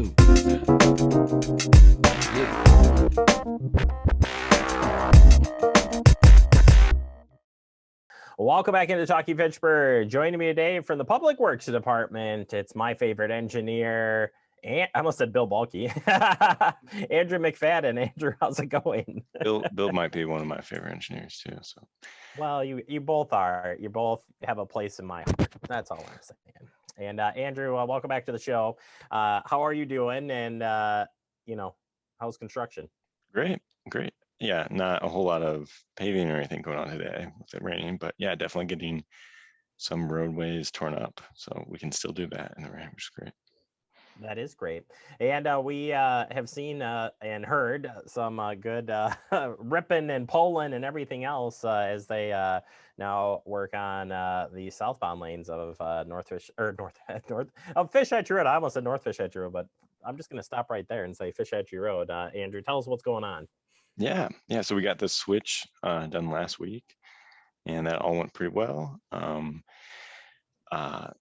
do. Yeah. Welcome back into Talking Fitchburg. Joining me today from the Public Works Department, it's my favorite engineer, and I almost said Bill Balke, Andrew McFadden. Andrew, how's it going? Bill might be one of my favorite engineers too. So, well, you both are. You both have a place in my heart. That's all I'm saying. And Andrew, welcome back to the show. How are you doing? And how's construction? Great. Yeah, not a whole lot of paving or anything going on today with it raining, but yeah, definitely getting some roadways torn up, so we can still do that in the rain, which is great. That is great. And we have seen and heard some good ripping and pulling and everything else as they now work on the southbound lanes of North of Fish Hatchery Road. I almost said North Fish Hatchery Road, but I'm just going to stop right there and say Fish Hatchery Road. Andrew, tell us what's going on. Yeah. So we got the switch done last week, and that all went pretty well.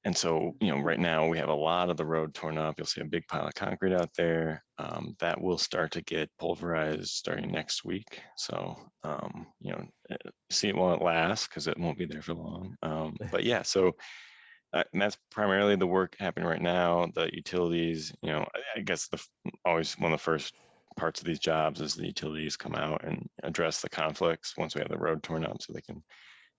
And so, right now we have a lot of the road torn up. You'll see a big pile of concrete out there that will start to get pulverized starting next week. So, see it while it lasts, because it won't be there for long. But yeah, so and that's primarily the work happening right now. The utilities, I guess always one of the first parts of these jobs is the utilities come out and address the conflicts once we have the road torn up, so they can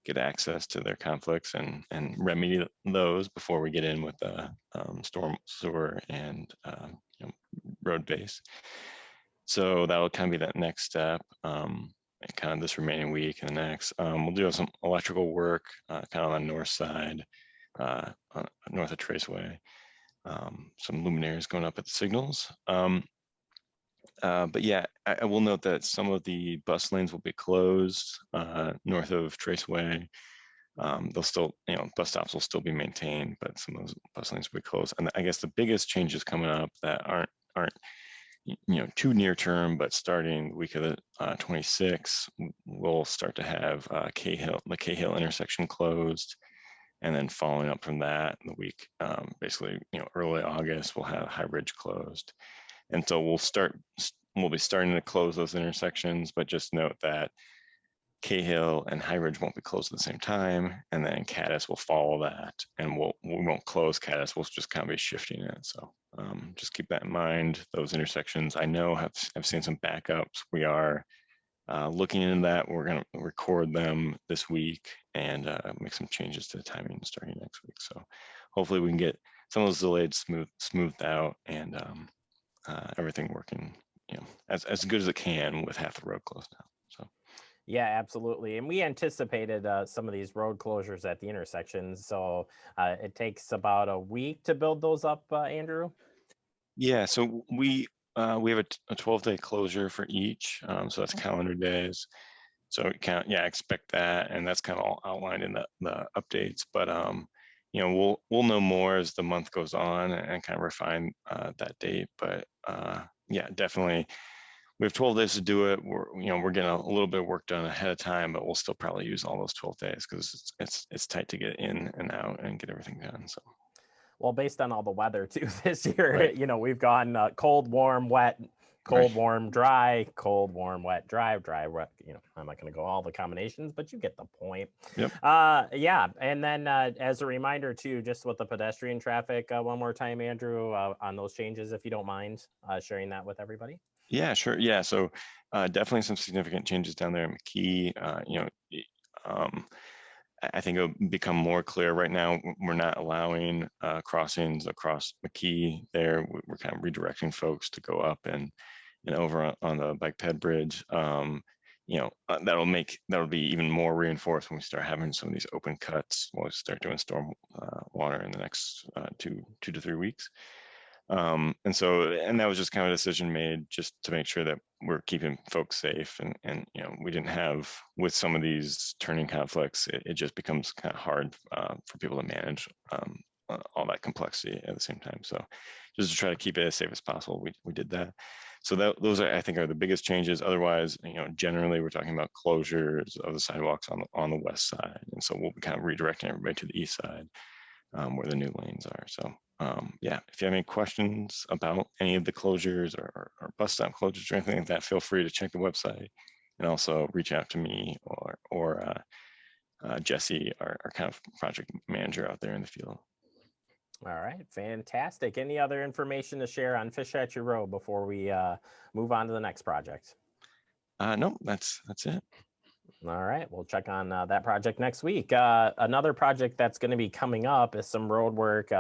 get access to their conflicts and remedy those before we get in with the storm sewer and road base. So that'll kind of be that next step, kind of this remaining week and the next. We'll do some electrical work kind of on the north side, north of Traceway. Some luminaires going up at the signals. But yeah, I will note that some of the bus lanes will be closed north of Traceway. They'll still, bus stops will still be maintained, but some of those bus lanes will be closed. And I guess the biggest changes coming up that aren't too near term, but starting the week of the 26th, we'll start to have the Cahill intersection closed. And then following up from that, the week, basically, early August, we'll have High Ridge closed. And so we'll be starting to close those intersections, but just note that Cahill and High Ridge won't be closed at the same time. And then Caddis will follow that, and we won't close Caddis. We'll just kind of be shifting it. So just keep that in mind. Those intersections, I know I've seen some backups. We are looking into that. We're going to record them this week and make some changes to the timing starting next week. So hopefully we can get some of those delayed smoothed out and everything working, as good as it can with half the road closed now. So. Yeah, absolutely. And we anticipated some of these road closures at the intersections. So it takes about a week to build those up, Andrew? Yeah, so we have a 12-day closure for each. So that's calendar days. So we can't, expect that. And that's kind of all outlined in the updates. But, we'll know more as the month goes on and kind of refine that date. But definitely. We have 12 days to do it. We're getting a little bit of work done ahead of time, but we'll still probably use all those 12 days because it's tight to get in and out and get everything done. So, well, based on all the weather too this year, right. We've gone cold, warm, wet, cold, warm, dry, cold, warm, wet, dry, wet. I'm not going to go all the combinations, but you get the point. Yep. And then as a reminder too, just with the pedestrian traffic, one more time, Andrew, on those changes, if you don't mind sharing that with everybody. Yeah, sure. Yeah, so definitely some significant changes down there in McKee. I think it'll become more clear. Right now, we're not allowing crossings across McKee there. We're kind of redirecting folks to go up and over on the bike ped bridge. That'll be even more reinforced when we start having some of these open cuts. We'll start doing storm water in the next 2 to 3 weeks. And that was just kind of a decision made just to make sure that we're keeping folks safe. And we didn't have, with some of these turning conflicts, it just becomes kind of hard for people to manage all that complexity at the same time. So just to try to keep it as safe as possible, we did that. So those I think are the biggest changes. Otherwise, generally we're talking about closures of the sidewalks on the west side. And so we'll be kind of redirecting everybody to the east side where the new lanes are. So yeah, if you have any questions about any of the closures or bus stop closures or anything like that, feel free to check the website and also reach out to me or Jesse, our kind of project manager out there in the field. All right, fantastic. Any other information to share on Fishhatcher Road before we move on to the next project? No, that's it. All right, we'll check on that project next week. Another project that's going to be coming up is some road work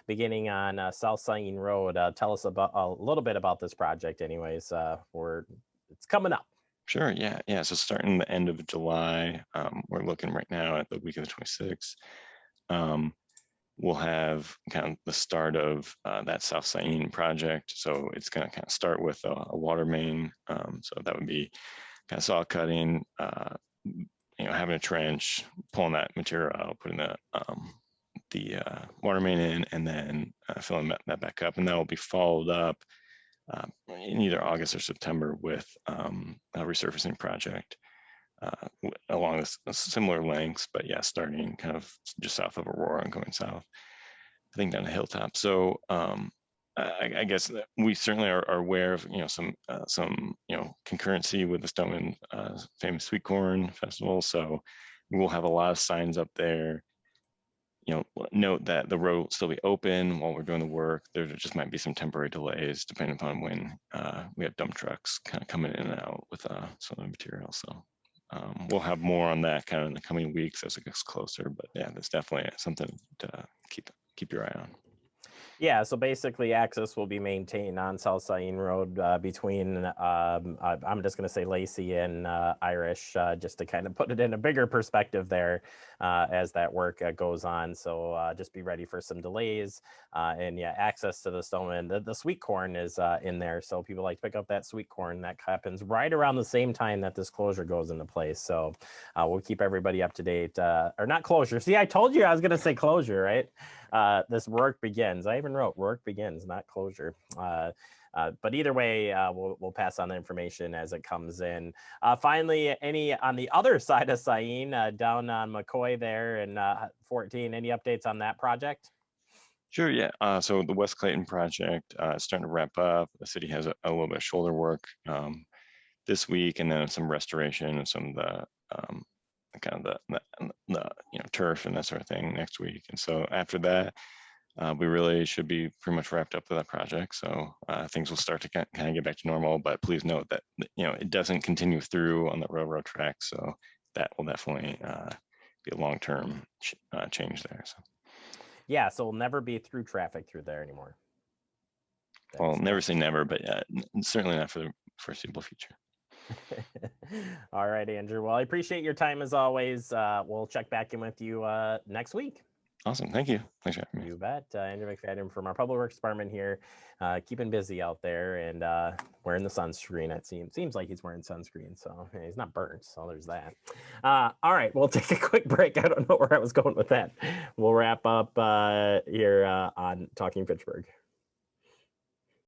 beginning on South Saline Road. Tell us about a little bit about this project, anyways. It's coming up. Sure. Yeah. So starting the end of July, we're looking right now at the week of the 26th. We'll have kind of the start of that South Saline project. So it's going to kind of start with a water main. So that would be kind of saw cutting, having a trench, pulling that material out, putting the water main in, and then filling that back up. And that will be followed up in either August or September with a resurfacing project along similar lengths, but yeah, starting kind of just south of Aurora and going south, I think down the hilltop. So I guess that we certainly are aware of some concurrency with the Stoneman famous sweet corn festival. So we will have a lot of signs up there. Note that the road will still be open while we're doing the work. There just might be some temporary delays depending upon when we have dump trucks kind of coming in and out with some of the material. So we'll have more on that kind of in the coming weeks as it gets closer. But yeah, that's definitely something to keep your eye on. Yeah, so basically access will be maintained on South Saline Road between, I'm just going to say Lacey and Irish, just to kind of put it in a bigger perspective there as that work goes on. So just be ready for some delays. And yeah, access to the Stoneman, the sweet corn is in there. So people like to pick up that sweet corn. That happens right around the same time that this closure goes into place. So we'll keep everybody up to date, or not closure. See, I told you I was going to say closure, right? This work begins. I even wrote work begins, not closure. But either way, we'll pass on the information as it comes in. Finally, any on the other side of Saline, down on McCoy there and 14, any updates on that project? Sure, yeah. So the West Clayton project is starting to wrap up. The city has a little bit of shoulder work this week, and then some restoration of some of the kind of the turf and that sort of thing next week. And so after that, we really should be pretty much wrapped up with that project. So things will start to kind of get back to normal. But please note that it doesn't continue through on the railroad track. So that will definitely be a long-term change there. So. Yeah, so we'll never be through traffic through there anymore. Well, never say never, but certainly not for the foreseeable future. All right, Andrew. Well, I appreciate your time as always. We'll check back in with you next week. Awesome. Thank you. Thanks for having me. You bet. Andrew McFadden from our Public Works Department here, keeping busy out there and wearing the sunscreen. It seems like he's wearing sunscreen, so he's not burnt. So there's that. All right, we'll take a quick break. I don't know where I was going with that. We'll wrap up here on Talking Fitchburg.